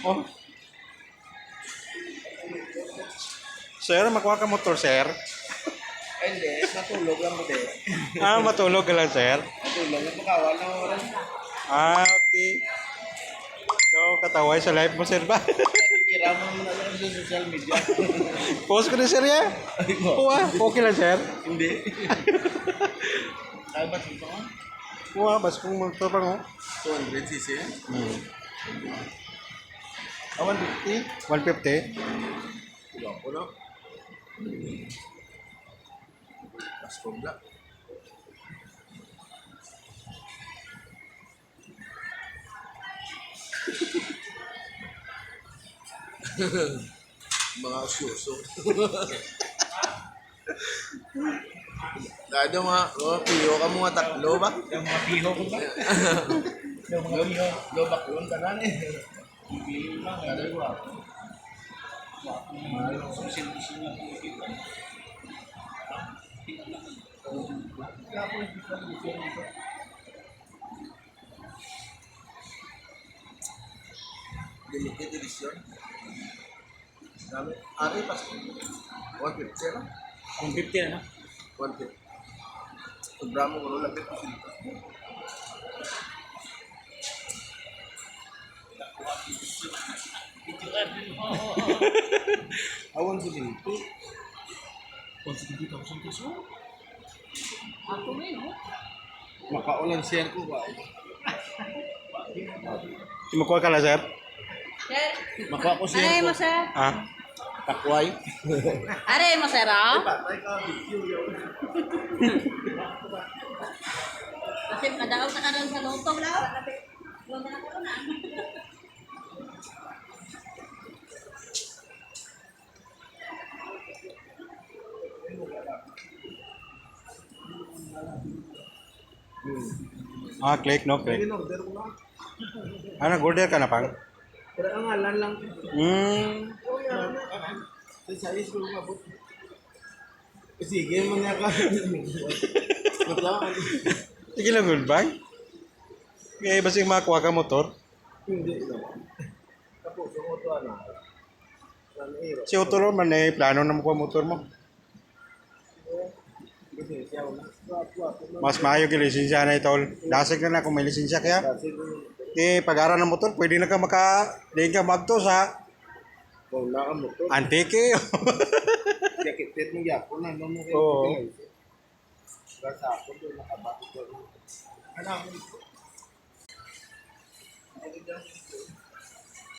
Oh, sir, makuha ka motor, sir. Hindi, natulog lang ko din. Ah, matulog ka lang, sir. Natulog, napakawan na oras. Ah, okay. So, kataway sa live mo, sir ba? Tira mo na lang sa social media. Post ko na, sir, ya? Ay mo. Kuha, okay lang, sir. Hindi. Ay, ba't ito ko? Kuha, bas kung magtapang, oh. 200cc. Hmm. Awan, 50. 150. Kulang ko na. Pasko na. Mga usyuso. Dahil mga piyo ka mga taklo ba? Yung mga piho ko ba? Yung mga piho. Lobak yun ka na eh. Piho lang. Kada ko ako. Mahal ko sa silbisin na piho. Limited edition. Dami. Ari pas 150 na. 150 na. 150. Sobrang mo lang dito. Awan sa dito. 150,000 peso. Ako na yun, oh. Makaulan share ko ba? Makuha ka lang, sir. Sir, Makuha ko aray share mo ko. sir. Ah, Takway. Aray mo sir, oh. Kasi kadaog na ka doon sa lutong lang. Huwag na ka na. click, no, click. In-order ko na. Ah, nag-order ka na, pang? Pero ang ngalan lang. Hmm. Sa size ko mabot. Sige, mga ka. Matlawan. Sige lang, good bye. Kaya basta yung makuha ka motor. Hindi. Tapos, yung auto na. San Ero. Si Otoro man eh, plano na makuha motor mo. Kasi siya wala. Mas maayo yung lisensya na ito. Dasig na kung may lisensya kaya. Kasi Pag-ara ng motor, pwede na ka maka-diin ka magto sa kung wala ang motor. antike. Kaya kitit mo yapo na. Ano mo Oo. kayo? Basta ako doon nakabakit ko. Ano ako dito?